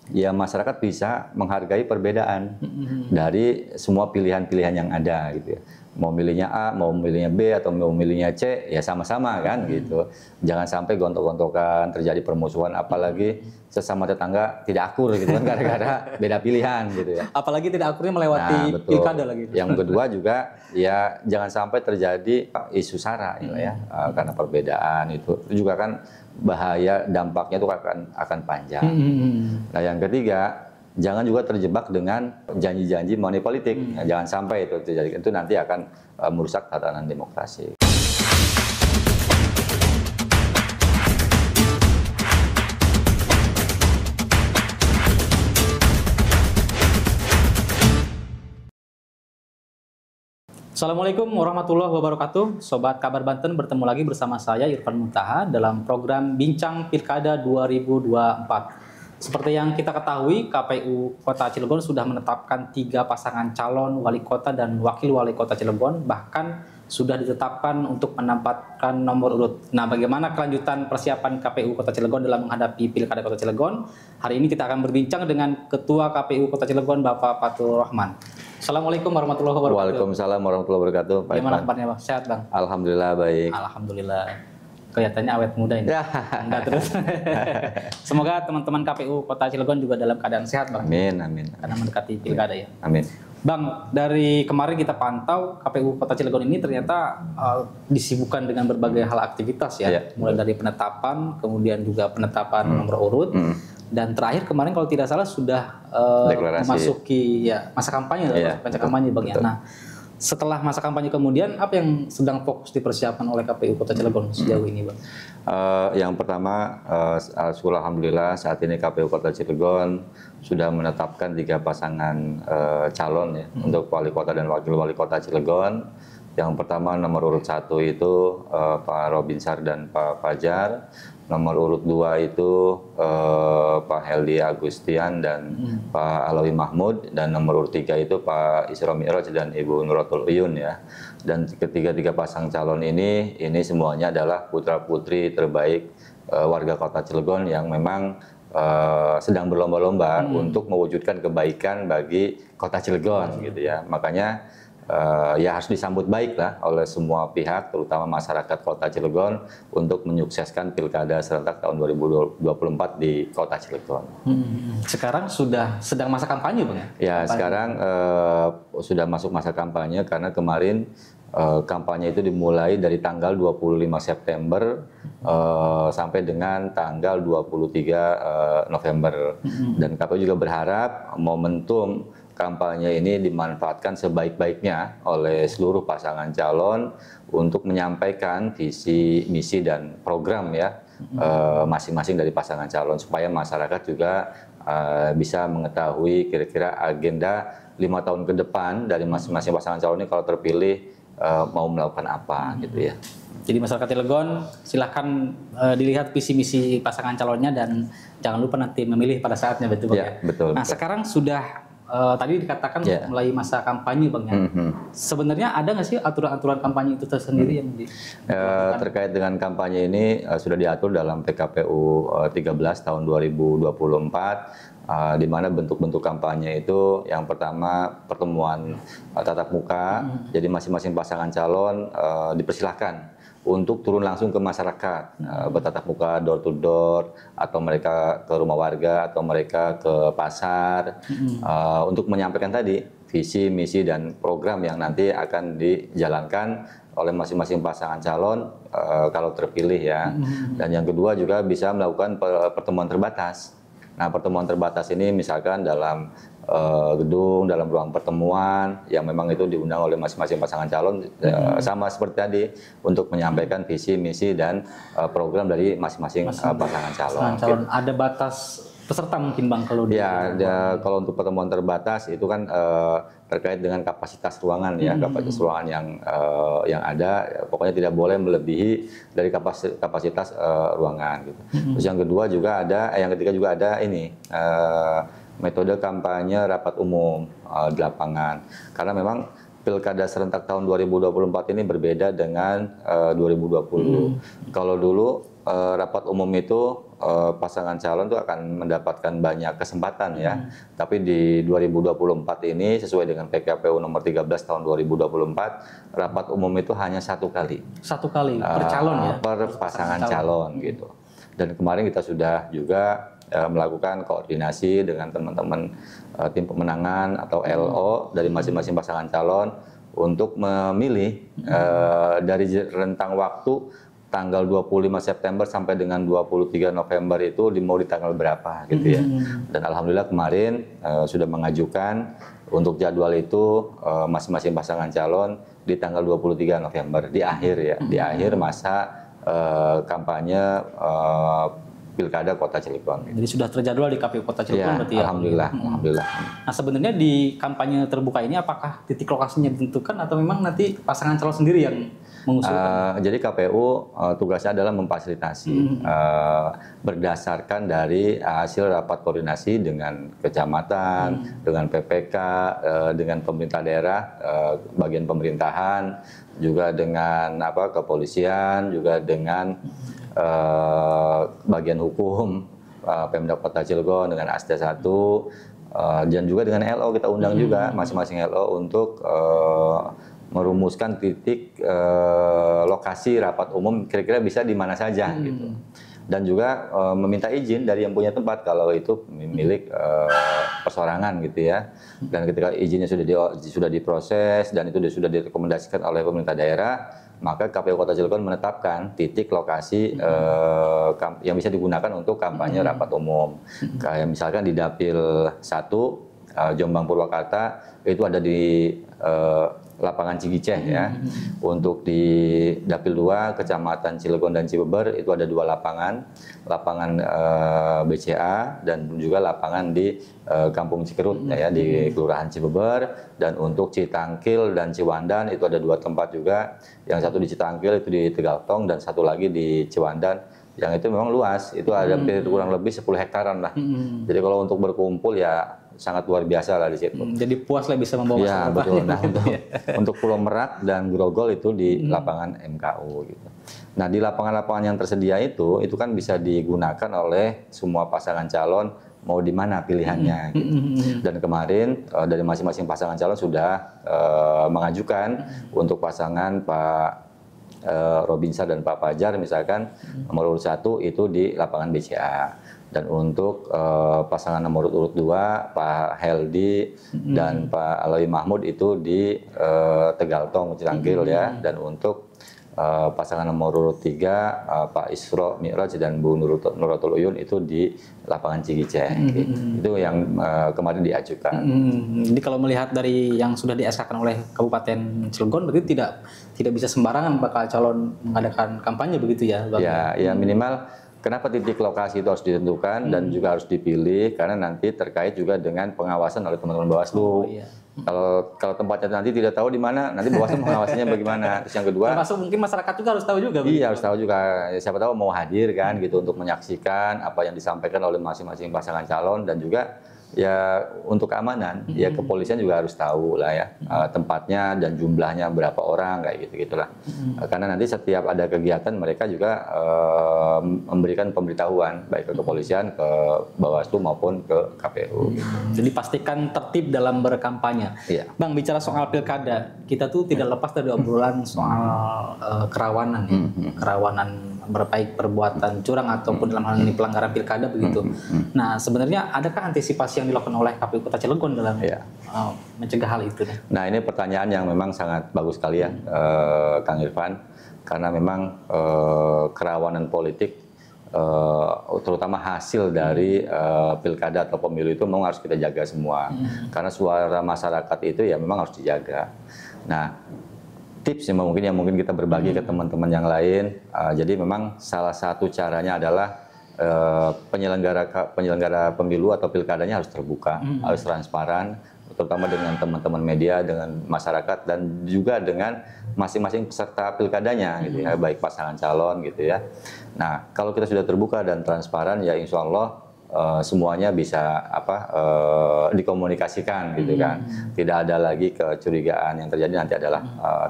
ya masyarakat bisa menghargai perbedaan dari semua pilihan-pilihan yang ada gitu ya. Mau milihnya A, mau milihnya B, atau mau milihnya C, ya sama-sama kan gitu. Jangan sampai gontok-gontokan, terjadi permusuhan, apalagi sesama tetangga tidak akur gitu kan gara-gara beda pilihan gitu ya. Apalagi tidak akurnya melewati pilkada lagi. Yang kedua juga ya jangan sampai terjadi isu sara ya, karena perbedaan itu juga kan bahaya, dampaknya itu akan panjang. Nah yang ketiga, jangan juga terjebak dengan janji-janji money politik. Ya, jangan sampai itu terjadi. Itu nanti akan merusak tatanan demokrasi. Assalamualaikum warahmatullahi wabarakatuh. Sobat Kabar Banten, bertemu lagi bersama saya Irfan Muntaha dalam program Bincang Pilkada 2024. Seperti yang kita ketahui, KPU Kota Cilegon sudah menetapkan 3 pasangan calon wali kota dan wakil wali kota Cilegon, bahkan sudah ditetapkan untuk menempatkan nomor urut. Nah, bagaimana kelanjutan persiapan KPU Kota Cilegon dalam menghadapi Pilkada Kota Cilegon? Hari ini kita akan berbincang dengan Ketua KPU Kota Cilegon, Bapak Fatur Rahman. Assalamualaikum warahmatullahi wabarakatuh. Waalaikumsalam warahmatullahi wabarakatuh. Gimana kabarnya, Pak? Sehat, Bang? Alhamdulillah baik. Alhamdulillah. Kelihatannya awet muda ini. Enggak terus. Semoga teman-teman KPU Kota Cilegon juga dalam keadaan sehat, Bang. Amin, amin. Karena mendekati pilkada ya. Amin. Bang, dari kemarin kita pantau KPU Kota Cilegon ini ternyata disibukkan dengan berbagai hal aktivitas ya. Mulai dari penetapan, kemudian juga penetapan nomor urut. Dan terakhir kemarin kalau tidak salah sudah memasuki ya masa kampanye, masa kampanye Bang ya. Nah, setelah masa kampanye kemudian apa yang sedang fokus dipersiapkan oleh KPU Kota Cilegon sejauh ini, Bang? Yang pertama, alhamdulillah saat ini KPU Kota Cilegon sudah menetapkan 3 pasangan calon ya untuk wali kota dan wakil wali kota Cilegon. Yang pertama nomor urut 1 itu Pak Robinsar dan Pak Fajar. Nomor urut 2 itu Pak Heldi Agustian dan Pak Alawi Mahmud, dan nomor urut 3 itu Pak Isra Mi'raj dan Ibu Nuratul Uyun ya. Dan ketiga pasang calon ini semuanya adalah putra-putri terbaik warga Kota Cilegon yang memang sedang berlomba-lomba untuk mewujudkan kebaikan bagi Kota Cilegon gitu ya. Makanya ya harus disambut baik lah oleh semua pihak, terutama masyarakat Kota Cilegon untuk menyukseskan Pilkada serentak tahun 2024 di Kota Cilegon. Sekarang sudah sedang masa kampanye, Bang? Ya, sekarang sudah masuk masa kampanye karena kemarin kampanye itu dimulai dari tanggal 25 September sampai dengan tanggal 23 November. Dan KPU juga berharap momentum kampanye ini dimanfaatkan sebaik-baiknya oleh seluruh pasangan calon untuk menyampaikan visi, misi, dan program ya masing-masing dari pasangan calon supaya masyarakat juga bisa mengetahui kira-kira agenda 5 tahun ke depan dari masing-masing pasangan calon ini kalau terpilih mau melakukan apa gitu ya. Jadi masyarakat Cilegon silahkan dilihat visi misi pasangan calonnya dan jangan lupa nanti memilih pada saatnya, betul Bang ya? Betul. Nah sekarang sudah tadi dikatakan mulai masa kampanye, Bang ya. Sebenarnya ada nggak sih aturan-aturan kampanye itu tersendiri yang terkait dengan kampanye ini sudah diatur dalam PKPU 13 tahun 2024. Di mana bentuk-bentuk kampanye itu yang pertama pertemuan tatap muka, jadi masing-masing pasangan calon dipersilahkan untuk turun langsung ke masyarakat, bertatap muka door to door, atau mereka ke rumah warga, atau mereka ke pasar, untuk menyampaikan tadi visi, misi, dan program yang nanti akan dijalankan oleh masing-masing pasangan calon kalau terpilih ya. Dan yang kedua juga bisa melakukan pertemuan terbatas. Nah, pertemuan terbatas ini misalkan dalam gedung, dalam ruang pertemuan yang memang itu diundang oleh masing-masing pasangan calon, sama seperti tadi untuk menyampaikan visi, misi, dan program dari masing-masing pasangan calon. Gitu. Ada batas peserta mungkin, Bang, kalau kalau untuk pertemuan terbatas itu kan terkait dengan kapasitas ruangan ya, kapasitas ruangan yang ada, pokoknya tidak boleh melebihi dari kapasitas ruangan gitu. Terus yang kedua juga ada, yang ketiga juga ada ini metode kampanye rapat umum di lapangan, karena memang Pilkada serentak tahun 2024 ini berbeda dengan 2020. Kalau dulu rapat umum itu pasangan calon itu akan mendapatkan banyak kesempatan ya. Tapi di 2024 ini sesuai dengan PKPU nomor 13 tahun 2024, rapat umum itu hanya 1 kali. 1 kali per calon ya? Per pasangan calon gitu. Dan kemarin kita sudah juga melakukan koordinasi dengan teman-teman tim pemenangan atau LO dari masing-masing pasangan calon untuk memilih dari rentang waktu tanggal 25 September sampai dengan 23 November itu mau di tanggal berapa gitu ya. Dan alhamdulillah kemarin sudah mengajukan untuk jadwal itu masing-masing pasangan calon di tanggal 23 November di akhir ya, di akhir masa kampanye Pilkada Kota Cilegon. Jadi sudah terjadwal di KPU Kota Cilegon Ya, berarti ya? alhamdulillah, alhamdulillah. Nah sebenarnya di kampanye terbuka ini apakah titik lokasinya ditentukan atau memang nanti pasangan calon sendiri yang mengusulkan? Jadi KPU tugasnya adalah memfasilitasi berdasarkan dari hasil rapat koordinasi dengan kecamatan, dengan PPK, dengan pemerintah daerah, bagian pemerintahan, juga dengan kepolisian, juga dengan bagian hukum Pemda Kota Cilegon dengan ASDA 1 dan juga dengan LO kita undang juga masing-masing LO untuk merumuskan titik lokasi rapat umum kira-kira bisa di mana saja gitu. Dan juga meminta izin dari yang punya tempat kalau itu milik persorangan gitu ya. Dan ketika izinnya sudah diproses dan itu sudah direkomendasikan oleh pemerintah daerah, maka KPU Kota Cilegon menetapkan titik lokasi yang bisa digunakan untuk kampanye rapat umum. Kayak misalkan di Dapil 1 Jombang Purwakarta itu ada di lapangan Cigiceh ya. Untuk di Dapil 2 Kecamatan Cilegon dan Cibeber itu ada 2 lapangan, lapangan BCA dan juga lapangan di Kampung Cikerut ya di Kelurahan Cibeber. Dan untuk Citangkil dan Ciwandan itu ada 2 tempat juga, yang satu di Citangkil itu di Tegaltong dan satu lagi di Ciwandan, yang itu memang luas, itu ada kurang lebih 10 hektaran lah. Jadi kalau untuk berkumpul ya sangat luar biasa lah di situ. Jadi puas lah bisa membawa ya, betul. Nah, untuk Pulau Merak dan Grogol itu di lapangan MKU gitu. Nah, di lapangan-lapangan yang tersedia itu kan bisa digunakan oleh semua pasangan calon mau di mana pilihannya gitu. Dan kemarin dari masing-masing pasangan calon sudah mengajukan untuk pasangan Pak Robinsa dan Pak Fajar misalkan nomor urut 1 itu di lapangan BCA. Dan untuk pasangan nomor urut 2 Pak Heldi dan Pak Alwi Mahmud itu di Tegaltong Citangkil ya. Dan untuk pasangan nomor urut 3 Pak Isro Mi'raj dan Bu Nuratul Uyun itu di lapangan Cigiceh. Itu yang kemarin diajukan. Jadi kalau melihat dari yang sudah di-SK-kan oleh Kabupaten Cilegon berarti tidak bisa sembarangan bakal calon mengadakan kampanye begitu ya, Bang? Ya minimal. Kenapa titik lokasi itu harus ditentukan dan juga harus dipilih karena nanti terkait juga dengan pengawasan oleh teman-teman Bawaslu. Kalau tempatnya nanti tidak tahu di mana, nanti Bawaslu mengawasinya bagaimana. Terus yang kedua, termasuk mungkin masyarakat juga harus tahu juga. Iya, harus tahu juga. Siapa tahu mau hadir kan gitu untuk menyaksikan apa yang disampaikan oleh masing-masing pasangan calon dan juga ya untuk keamanan ya kepolisian juga harus tahu lah ya tempatnya dan jumlahnya berapa orang kayak gitulah karena nanti setiap ada kegiatan mereka juga memberikan pemberitahuan baik ke kepolisian, ke Bawaslu maupun ke KPU. Jadi pastikan tertib dalam berkampanye. Bang, bicara soal pilkada kita tuh tidak lepas dari obrolan soal kerawanan ya. Kerawanan baik perbuatan curang ataupun dalam hal ini pelanggaran pilkada begitu. Nah, sebenarnya adakah antisipasi yang dilakukan oleh KPU Kota Cilegon dalam mencegah hal itu? Nah, ini pertanyaan yang memang sangat bagus sekali ya, Kang Irfan, karena memang kerawanan politik, terutama hasil dari pilkada atau pemilu itu memang harus kita jaga semua, karena suara masyarakat itu ya memang harus dijaga. Nah, tips yang mungkin kita berbagi ke teman-teman yang lain. Jadi memang salah satu caranya adalah penyelenggara pemilu atau pilkadanya harus terbuka, harus transparan, terutama dengan teman-teman media, dengan masyarakat dan juga dengan masing-masing peserta pilkadanya gitu ya, baik pasangan calon gitu ya. Nah, kalau kita sudah terbuka dan transparan ya insya Allah semuanya bisa dikomunikasikan gitu kan. Tidak ada lagi kecurigaan, yang terjadi nanti adalah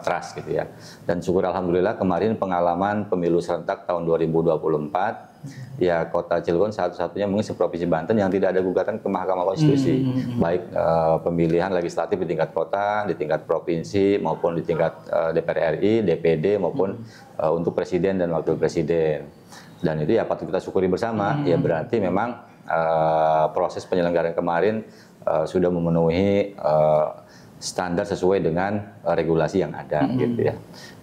trust gitu ya. Dan syukur alhamdulillah kemarin pengalaman pemilu serentak tahun 2024 ya, Kota Cilegon satu-satunya mungkin seprovinsi Banten yang tidak ada gugatan ke Mahkamah Konstitusi, baik pemilihan legislatif di tingkat kota, di tingkat provinsi maupun di tingkat DPR RI, DPD maupun untuk presiden dan wakil presiden. Dan itu ya patut kita syukuri bersama. Ya berarti memang proses penyelenggaraan kemarin sudah memenuhi standar sesuai dengan regulasi yang ada gitu ya.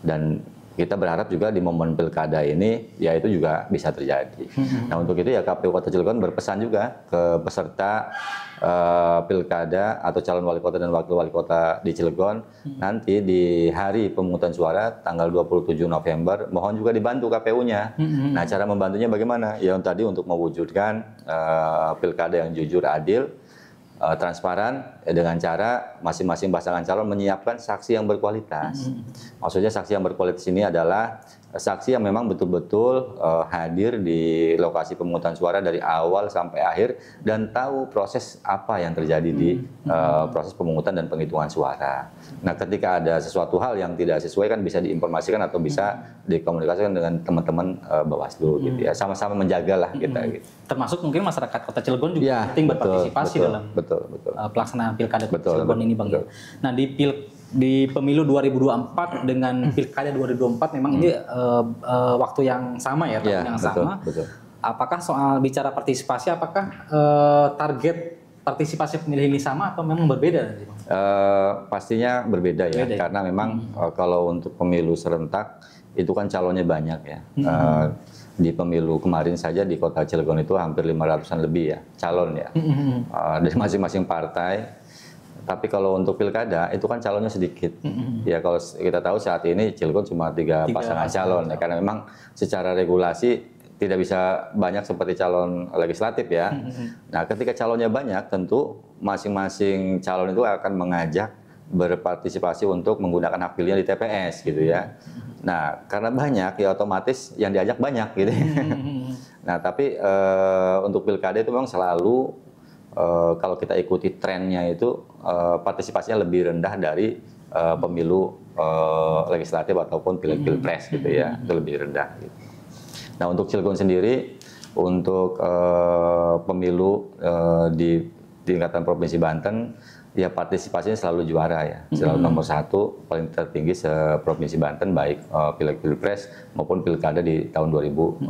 Dan kita berharap juga di momen pilkada ini ya itu juga bisa terjadi. Nah untuk itu ya KPU Kota Cilegon berpesan juga ke peserta pilkada atau calon wali kota dan wakil wali kota di Cilegon nanti di hari pemungutan suara tanggal 27 November mohon juga dibantu KPU-nya. Nah cara membantunya bagaimana? Ya tadi untuk mewujudkan pilkada yang jujur, adil, transparan dengan cara masing-masing pasangan calon menyiapkan saksi yang berkualitas. Maksudnya saksi yang berkualitas ini adalah saksi yang memang betul-betul hadir di lokasi pemungutan suara dari awal sampai akhir dan tahu proses apa yang terjadi di proses pemungutan dan penghitungan suara. Nah, ketika ada sesuatu hal yang tidak sesuai kan bisa diinformasikan atau bisa dikomunikasikan dengan teman-teman Bawaslu gitu ya. Sama-sama menjagalah kita gitu. Termasuk mungkin masyarakat Kota Cilegon juga Ya, penting berpartisipasi dalam pelaksanaan pilkada Kota Cilegon ini, Bang. Nah, di pemilu 2024 dengan pilkada 2024 memang ini waktu yang sama ya, tahun yang sama. Apakah soal bicara partisipasi, apakah target partisipasi pemilih ini sama atau memang berbeda? Pastinya berbeda ya, karena memang kalau untuk pemilu serentak itu kan calonnya banyak ya. Di pemilu kemarin saja di Kota Cilegon itu hampir 500-an lebih ya calon ya, dari masing-masing partai. Tapi kalau untuk pilkada itu kan calonnya sedikit. Ya kalau kita tahu saat ini Cilegon cuma 3 pasangan calon ya, karena memang secara regulasi tidak bisa banyak seperti calon legislatif ya. Nah ketika calonnya banyak tentu masing-masing calon itu akan mengajak berpartisipasi untuk menggunakan hak pilihnya di TPS gitu ya. Nah karena banyak ya otomatis yang diajak banyak gitu. Nah tapi untuk pilkada itu memang selalu kalau kita ikuti trennya itu partisipasinya lebih rendah dari pemilu legislatif ataupun pilpres gitu ya, itu lebih rendah. Gitu. Nah untuk Cilegon sendiri untuk pemilu di tingkatan provinsi Banten ya partisipasinya selalu juara ya, selalu nomor 1 paling tertinggi se-provinsi Banten baik pilek-pilpres maupun pilkada di tahun 2020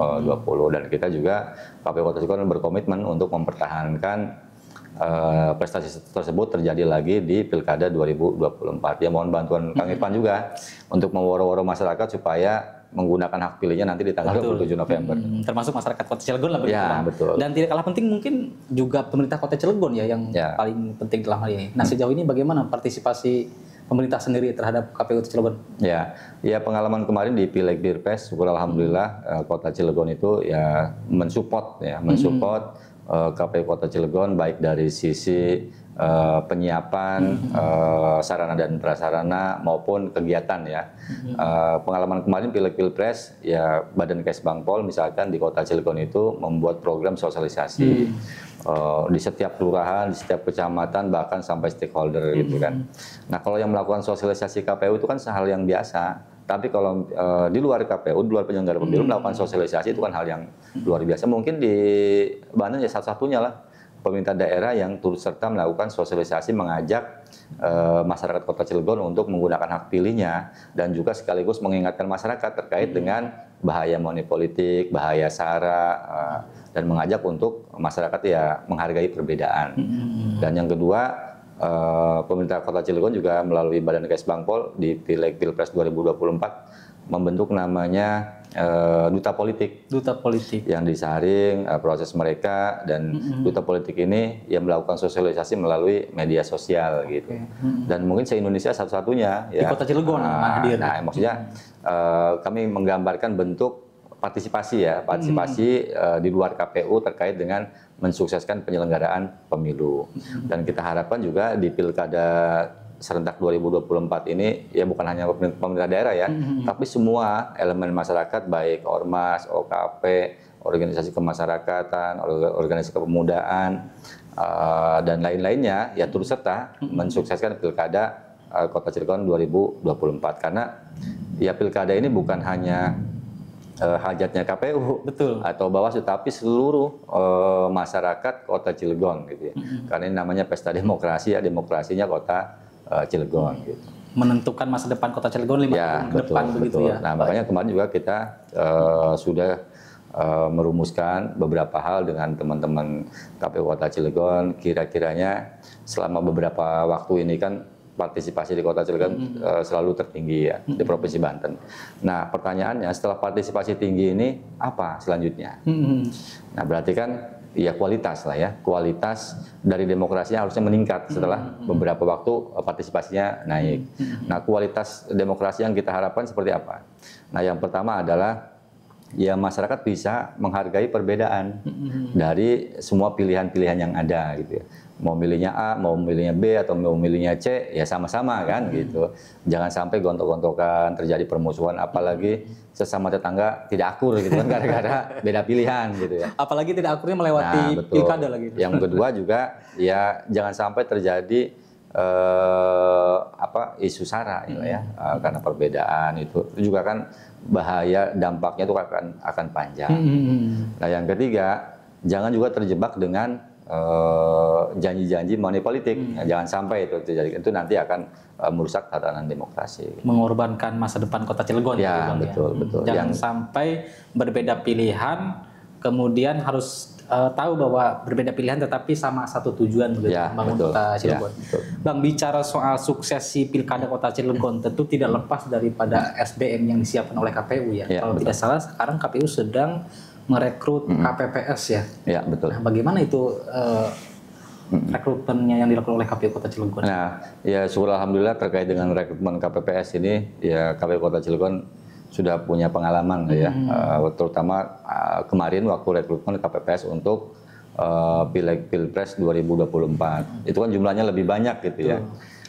dan kita juga KPU Kota Cilegon berkomitmen untuk mempertahankan prestasi tersebut terjadi lagi di pilkada 2024. Ya mohon bantuan Kang Irfan juga untuk meworo-woro masyarakat supaya menggunakan hak pilihnya nanti di tanggal 27 November. Termasuk masyarakat Kota Cilegon lah begitu. Ya, betul. Dan tidak kalah penting mungkin juga pemerintah Kota Cilegon ya yang paling penting dalam hal ini. Nah sejauh ini bagaimana partisipasi pemerintah sendiri terhadap KPU Kota Cilegon? Ya pengalaman kemarin di Pileg Pilpres, syukur alhamdulillah Kota Cilegon itu ya mensupport KPU Kota Cilegon baik dari sisi penyiapan sarana dan prasarana maupun kegiatan ya. Pengalaman kemarin Pileg Pilpres ya Badan Kesbangpol misalkan di Kota Cilegon itu membuat program sosialisasi di setiap kelurahan, di setiap kecamatan bahkan sampai stakeholder gitu kan. Nah kalau yang melakukan sosialisasi KPU itu kan hal yang biasa. Tapi kalau di luar KPU, di luar penyelenggara pemilu melakukan sosialisasi itu kan hal yang luar biasa. Mungkin di Banten ya satu-satunya lah pemerintah daerah yang turut serta melakukan sosialisasi mengajak masyarakat Kota Cilegon untuk menggunakan hak pilihnya dan juga sekaligus mengingatkan masyarakat terkait dengan bahaya money politik, bahaya SARA dan mengajak untuk masyarakat ya menghargai perbedaan. Dan yang kedua pemerintah Kota Cilegon juga melalui Badan Kesbangpol di Pileg Pilpres 2024 membentuk namanya duta politik yang disaring proses mereka dan duta politik ini yang melakukan sosialisasi melalui media sosial gitu. Dan mungkin se-Indonesia satu-satunya ya. Di Kota Cilegon hadir. Nah, maksudnya kami menggambarkan bentuk partisipasi di luar KPU terkait dengan mensukseskan penyelenggaraan pemilu. Dan kita harapkan juga di pilkada serentak 2024 ini ya bukan hanya pemerintah daerah ya, tapi semua elemen masyarakat baik ormas, OKP, organisasi kemasyarakatan, organisasi kepemudaan, dan lain-lainnya ya turut serta mensukseskan Pilkada Kota Cilegon 2024. Karena ya Pilkada ini bukan hanya hajatnya KPU Betul. atau Bawaslu, tapi seluruh masyarakat Kota Cilegon gitu ya. Karena ini namanya pesta demokrasi, ya demokrasinya Kota Cilegon gitu. Menentukan masa depan Kota Cilegon 5 tahun ke depan begitu ya. Nah, makanya kemarin juga kita sudah merumuskan beberapa hal dengan teman-teman KPU Kota Cilegon. Kira-kiranya selama beberapa waktu ini kan partisipasi di Kota Cilegon selalu tertinggi ya di Provinsi Banten. Nah, pertanyaannya setelah partisipasi tinggi ini apa selanjutnya? Nah, berarti kan ya kualitas lah ya, kualitas dari demokrasinya harusnya meningkat setelah beberapa waktu partisipasinya naik. Nah, kualitas demokrasi yang kita harapkan seperti apa? Nah, yang pertama adalah ya masyarakat bisa menghargai perbedaan dari semua pilihan-pilihan yang ada gitu ya. Mau milihnya A, mau milihnya B, atau mau milihnya C, ya sama-sama kan gitu. Jangan sampai gontok-gontokan, terjadi permusuhan, apalagi sesama tetangga tidak akur gitu kan gara-gara beda pilihan gitu ya. Apalagi tidak akurnya melewati pilkada lagi. Yang kedua juga ya jangan sampai terjadi isu sara ya, karena perbedaan itu juga kan bahaya, dampaknya itu akan panjang. Nah, yang ketiga jangan juga terjebak dengan janji-janji money politik. Jangan sampai itu terjadi. Itu nanti akan merusak tatanan demokrasi. Mengorbankan masa depan Kota Cilegon. Ya, betul. Jangan sampai berbeda pilihan, kemudian harus tahu bahwa berbeda pilihan tetapi sama satu tujuan begitu, membangun Kota Cilegon. Bang, bicara soal suksesi Pilkada Kota Cilegon tentu tidak lepas daripada SDM yang disiapkan oleh KPU ya. Kalau tidak salah sekarang KPU sedang merekrut KPPS ya. Ya, betul. Nah, bagaimana itu rekrutmennya yang dilakukan oleh KPU Kota Cilegon? Nah, ya syukur alhamdulillah terkait dengan rekrutmen KPPS ini, ya KPU Kota Cilegon sudah punya pengalaman ya, terutama kemarin waktu rekrutmen KPPS untuk Pileg Pilpres 2024. Itu kan jumlahnya lebih banyak gitu ya.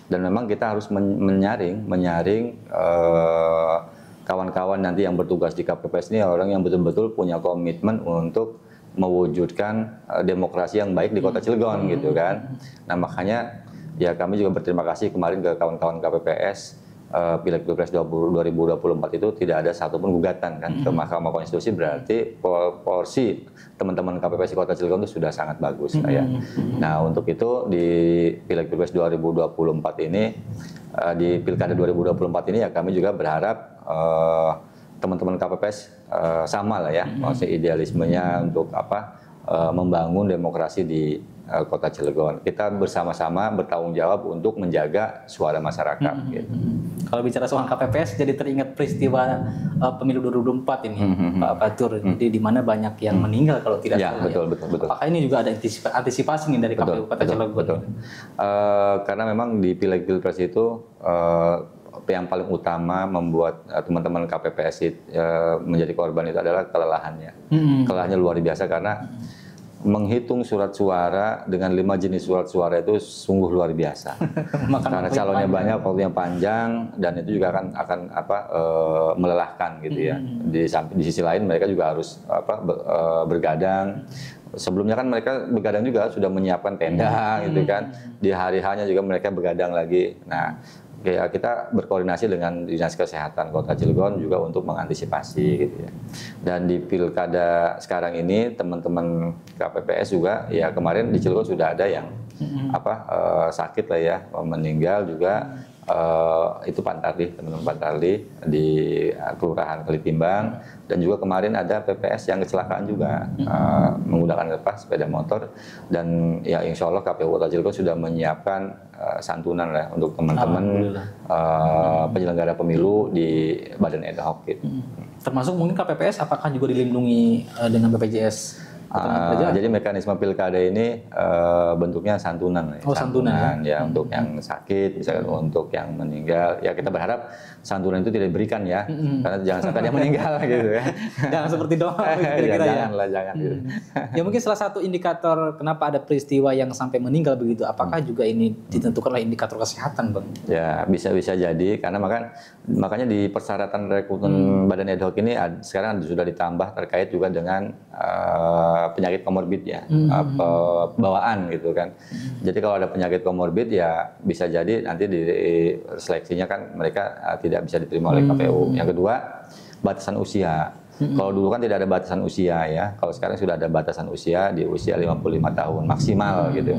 Dan memang kita harus menyaring kawan-kawan nanti yang bertugas di KPPS ini orang yang betul-betul punya komitmen untuk mewujudkan demokrasi yang baik di Kota Cilegon gitu kan. Nah, makanya ya kami juga berterima kasih kemarin ke kawan-kawan KPPS. Pileg Pilpres 2024 itu tidak ada satupun gugatan kan ke Mahkamah Konstitusi, berarti porsi teman-teman KPPS di Kota Cilegon itu sudah sangat bagus ya. Nah, untuk itu di Pileg Pilpres 2024 ini, di Pilkada 2024 ini ya kami juga berharap teman-teman KPPS sama lah ya, maksudnya idealismenya untuk membangun demokrasi di Kota Cilegon. Kita bersama-sama bertanggung jawab untuk menjaga suara masyarakat. Gitu. Kalau bicara soal KPPS, jadi teringat peristiwa pemilu 2024 ini, Pak Batur. Jadi di mana banyak yang meninggal kalau tidak salah. Betul. Apakah ini juga ada antisipasi nih dari KPU Kota Cilegon? Betul. Karena memang di Pileg Pilpres itu yang paling utama membuat teman-teman KPPS menjadi korban itu adalah kelelahannya. Kelelahannya luar biasa karena menghitung surat suara dengan 5 jenis surat suara itu sungguh luar biasa. Karena calonnya banyak, waktunya panjang, dan itu juga akan melelahkan gitu ya. Di sisi lain mereka juga harus bergadang. Sebelumnya kan mereka begadang juga sudah menyiapkan tenda gitu kan. Di hari hanya juga mereka begadang lagi. Nah, ya kita berkoordinasi dengan Dinas Kesehatan Kota Cilegon juga untuk mengantisipasi gitu ya. Dan di Pilkada sekarang ini teman-teman KPPS juga ya kemarin di Cilegon sudah ada yang sakit lah ya, meninggal juga. Itu Pantarli, teman-teman Pantarli di Kelurahan Kelitimbang, dan juga kemarin ada PPS yang kecelakaan juga menggunakan sepeda motor, dan ya insya Allah KPU Kota Cilegon sudah menyiapkan santunan lah untuk teman-teman penyelenggara pemilu di Badan Ad Hoc gitu. Termasuk mungkin KPPS apakah juga dilindungi dengan BPJS Jadi mekanisme pilkada ini bentuknya santunan. Santunan ya untuk yang sakit, misalkan untuk yang meninggal. Ya kita berharap santunan itu tidak diberikan ya, karena jangan sampai dia meninggal gitu ya. Jangan seperti doa kira-kira ya. Jangan gitu. Ya mungkin salah satu indikator kenapa ada peristiwa yang sampai meninggal begitu, apakah juga ini ditentukan oleh indikator kesehatan, Bang? Ya bisa jadi, karena makanya di persyaratan rekrutmen badan ad hoc ini sekarang sudah ditambah terkait juga dengan penyakit komorbid ya, bawaan gitu kan. Jadi kalau ada penyakit komorbid ya bisa jadi nanti di seleksinya kan mereka tidak bisa diterima oleh KPU. Yang kedua, batasan usia. Kalau dulu kan tidak ada batasan usia ya, kalau sekarang sudah ada batasan usia di usia 55 tahun maksimal gitu.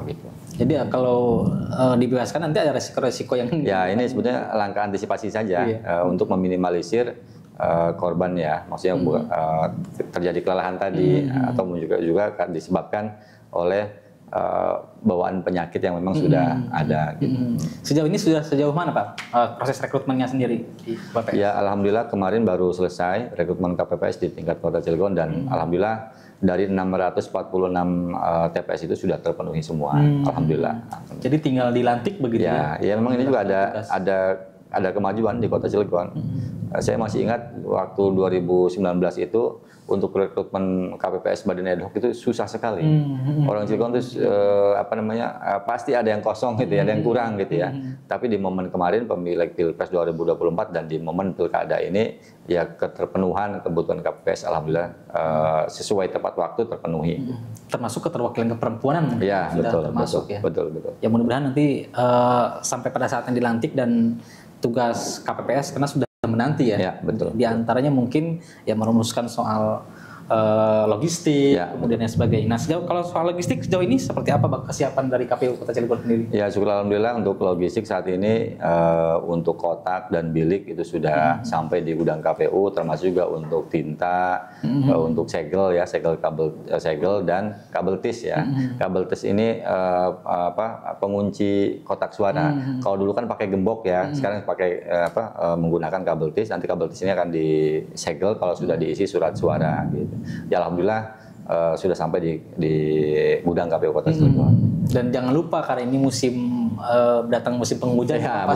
Gitu. Jadi kalau dibebaskan nanti ada resiko-resiko yang... Ya ini sebetulnya langkah antisipasi saja untuk meminimalisir korban ya, maksudnya terjadi kelelahan tadi atau juga disebabkan oleh bawaan penyakit yang memang sudah ada. Gitu. Sejauh mana Pak proses rekrutmennya sendiri di KPPS? Ya alhamdulillah kemarin baru selesai rekrutmen KPPS di tingkat Kota Cilegon dan alhamdulillah dari 646 TPS itu sudah terpenuhi semua. Alhamdulillah. Jadi tinggal dilantik begitu ya? Ya memang ini juga ada kemajuan di Kota Cilegon. Saya masih ingat waktu 2019 itu untuk rekrutmen KPPS badan ad hoc itu susah sekali. Orang Cilegon itu pasti ada yang kosong gitu ya, ada yang kurang gitu ya. Tapi di momen kemarin pemilik Pilpres 2024 dan di momen pilkada ini ya keterpenuhan kebutuhan KPPS alhamdulillah sesuai tepat waktu terpenuhi. Termasuk keterwakilan keperempuanan ya, sudah betul, termasuk betul, ya. Betul. Ya mudah-mudahan nanti sampai pada saat yang dilantik dan tugas KPPS karena sudah menanti ya. Ya, betul. Di antaranya mungkin ya merumuskan soal logistik, kemudian yang sebagainya. Nah, kalau soal logistik sejauh ini seperti apa Bang kesiapan dari KPU Kota Cilegon sendiri? Ya, syukur alhamdulillah untuk logistik saat ini untuk kotak dan bilik itu sudah sampai di gudang KPU, termasuk juga untuk tinta, untuk segel ya, segel dan kabel tis ya. Kabel tis ini pengunci kotak suara. Kalau dulu kan pakai gembok ya, sekarang pakai menggunakan kabel tis. Nanti kabel tis ini akan disegel kalau sudah diisi surat suara gitu. Ya alhamdulillah sudah sampai di gudang KPU Kota Cilegon. Dan jangan lupa karena ini datang musim penghujan ya,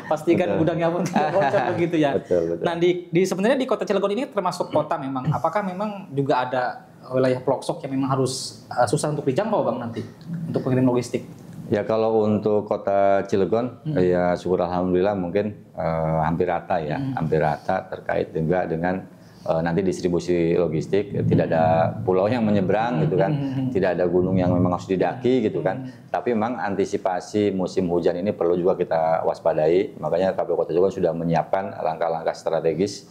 pastikan gudangnya pun tidak bocor begitu ya. Betul. Nah sebenarnya di Kota Cilegon ini termasuk kota memang. Apakah memang juga ada wilayah pelosok yang memang harus susah untuk dijangkau Bang nanti untuk pengirim logistik? Ya kalau untuk Kota Cilegon ya syukur alhamdulillah mungkin hampir rata ya, hampir rata terkait juga dengan nanti distribusi logistik, tidak ada pulau yang menyeberang gitu kan, tidak ada gunung yang memang harus didaki gitu kan. Tapi memang antisipasi musim hujan ini perlu juga kita waspadai. Makanya KPU Kota Cilegon sudah menyiapkan langkah-langkah strategis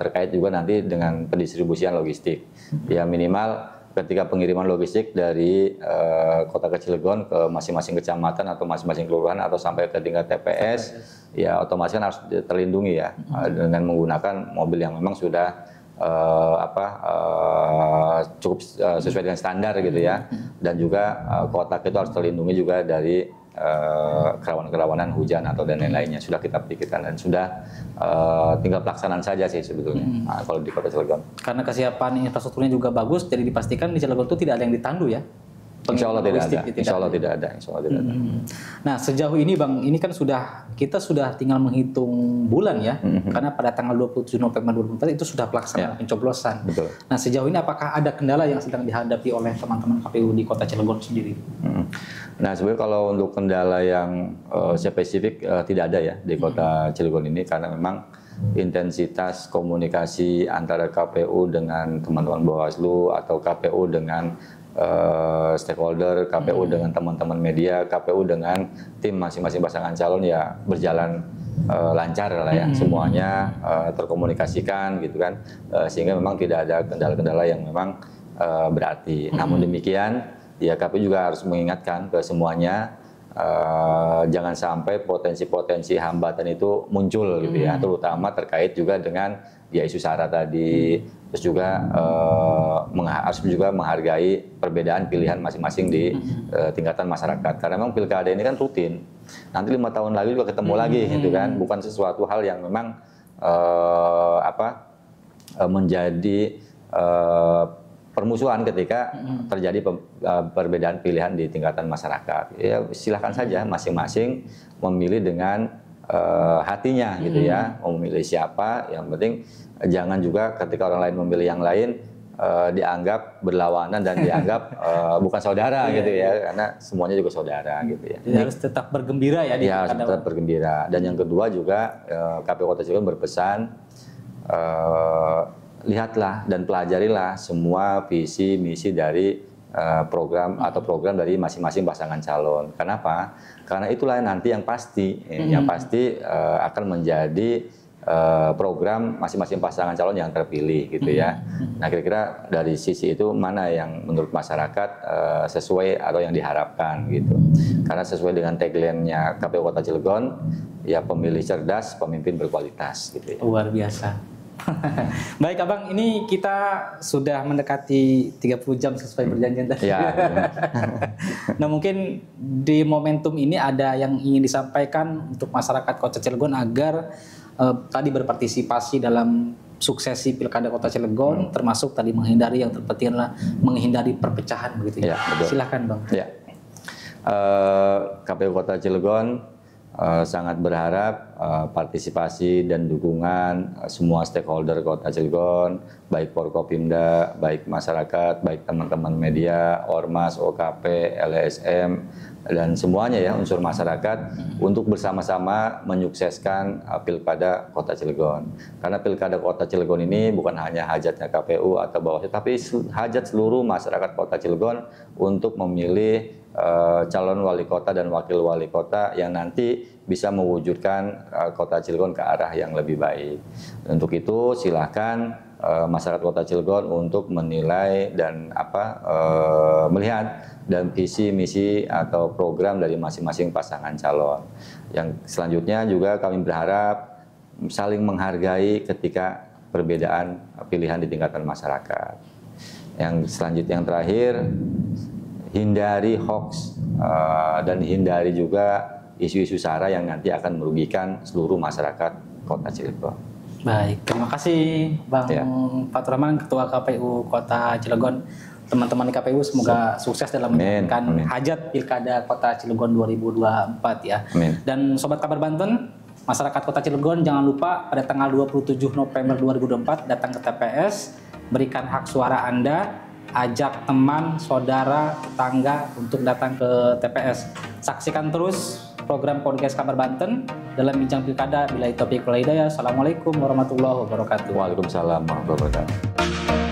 terkait juga nanti dengan pendistribusian logistik. Ya minimal ketika pengiriman logistik dari Kota Cilegon ke masing-masing kecamatan atau masing-masing kelurahan atau sampai ke tingkat TPS, ya otomatis kan harus terlindungi ya dengan menggunakan mobil yang memang sudah cukup sesuai dengan standar gitu ya, dan juga kotak itu harus terlindungi juga dari kerawanan hujan atau dan lain-lainnya sudah kita pikirkan dan sudah tinggal pelaksanaan saja sih sebetulnya kalau di Kota Cilegon. Karena kesiapan infrastrukturnya juga bagus, jadi dipastikan di Cilegon itu tidak ada yang ditandu ya. Insya Allah tidak ada. Insya Allah tidak ada. Nah sejauh ini Bang, ini kan kita sudah tinggal menghitung bulan ya, karena pada tanggal 27 November 2024 itu sudah pelaksanaan pencoblosan. Betul. Nah sejauh ini apakah ada kendala yang sedang dihadapi oleh teman-teman KPU di Kota Cilegon sendiri? Nah sebenarnya kalau untuk kendala yang spesifik tidak ada ya di Kota Cilegon ini, karena memang intensitas komunikasi antara KPU dengan teman-teman Bawaslu atau KPU dengan stakeholder, KPU dengan teman-teman media, KPU dengan tim masing-masing pasangan calon ya berjalan lancar lah ya, semuanya terkomunikasikan gitu kan, sehingga memang tidak ada kendala-kendala yang memang berarti. Namun demikian ya KPU juga harus mengingatkan ke semuanya jangan sampai potensi-potensi hambatan itu muncul gitu ya, terutama terkait juga dengan ya isu SARA tadi, terus juga harus juga menghargai perbedaan pilihan masing-masing di tingkatan masyarakat, karena memang pilkada ini kan rutin, nanti 5 tahun lagi juga ketemu lagi gitu kan, bukan sesuatu hal yang memang menjadi permusuhan ketika terjadi perbedaan pilihan di tingkatan masyarakat. Ya silahkan saja masing-masing memilih dengan hatinya gitu ya, mau memilih siapa. Yang penting jangan juga ketika orang lain memilih yang lain dianggap berlawanan dan dianggap bukan saudara gitu ya, karena semuanya juga saudara gitu ya. Jadi harus tetap bergembira ya di Ya, pilkada. tetap bergembira. Dan yang kedua juga KPU Kota Cilegon berpesan lihatlah dan pelajarilah semua visi misi dari program atau program dari masing-masing pasangan calon. Kenapa? Karena itulah nanti yang pasti akan menjadi program masing-masing pasangan calon yang terpilih gitu ya. Nah kira-kira dari sisi itu mana yang menurut masyarakat sesuai atau yang diharapkan gitu. Karena sesuai dengan tagline-nya KPU Kota Cilegon, ya pemilih cerdas, pemimpin berkualitas gitu ya. Luar biasa. Baik Abang, ini kita sudah mendekati 30 jam sesuai perjanjian tadi. Ya. Nah mungkin di momentum ini ada yang ingin disampaikan untuk masyarakat Kota Cilegon agar tadi berpartisipasi dalam suksesi Pilkada Kota Cilegon, termasuk tadi menghindari yang terpenting adalah menghindari perpecahan begitu ya. Silakan Bang. Ya. KPU Kota Cilegon sangat berharap partisipasi dan dukungan semua stakeholder Kota Cilegon, baik Forkopimda, baik masyarakat, baik teman-teman media, Ormas, OKP, LSM, dan semuanya ya unsur masyarakat untuk bersama-sama menyukseskan Pilkada Kota Cilegon. Karena Pilkada Kota Cilegon ini bukan hanya hajatnya KPU atau Bawaslu, tapi hajat seluruh masyarakat Kota Cilegon untuk memilih calon wali kota dan wakil wali kota yang nanti bisa mewujudkan Kota Cilegon ke arah yang lebih baik. Untuk itu silakan masyarakat Kota Cilegon untuk menilai dan melihat dan visi misi atau program dari masing-masing pasangan calon. Yang selanjutnya juga kami berharap saling menghargai ketika perbedaan pilihan di tingkatan masyarakat. Yang selanjutnya yang terakhir, hindari hoax dan hindari juga isu-isu sara yang nanti akan merugikan seluruh masyarakat Kota Cilegon. Baik, terima kasih Bang Fatur Rahman, Ketua KPU Kota Cilegon. Teman-teman di KPU semoga sukses dalam menjalankan hajat Pilkada Kota Cilegon 2024 ya. Amin. Dan Sobat Kabar Banten, masyarakat Kota Cilegon jangan lupa pada tanggal 27 November 2024 datang ke TPS, berikan hak suara Anda, ajak teman, saudara, tetangga untuk datang ke TPS. Saksikan terus program podcast Kabar Banten dalam Bincang Pilkada. Billahi taufiq wal hidayah. Assalamualaikum warahmatullahi wabarakatuh. Waalaikumsalam warahmatullahi wabarakatuh.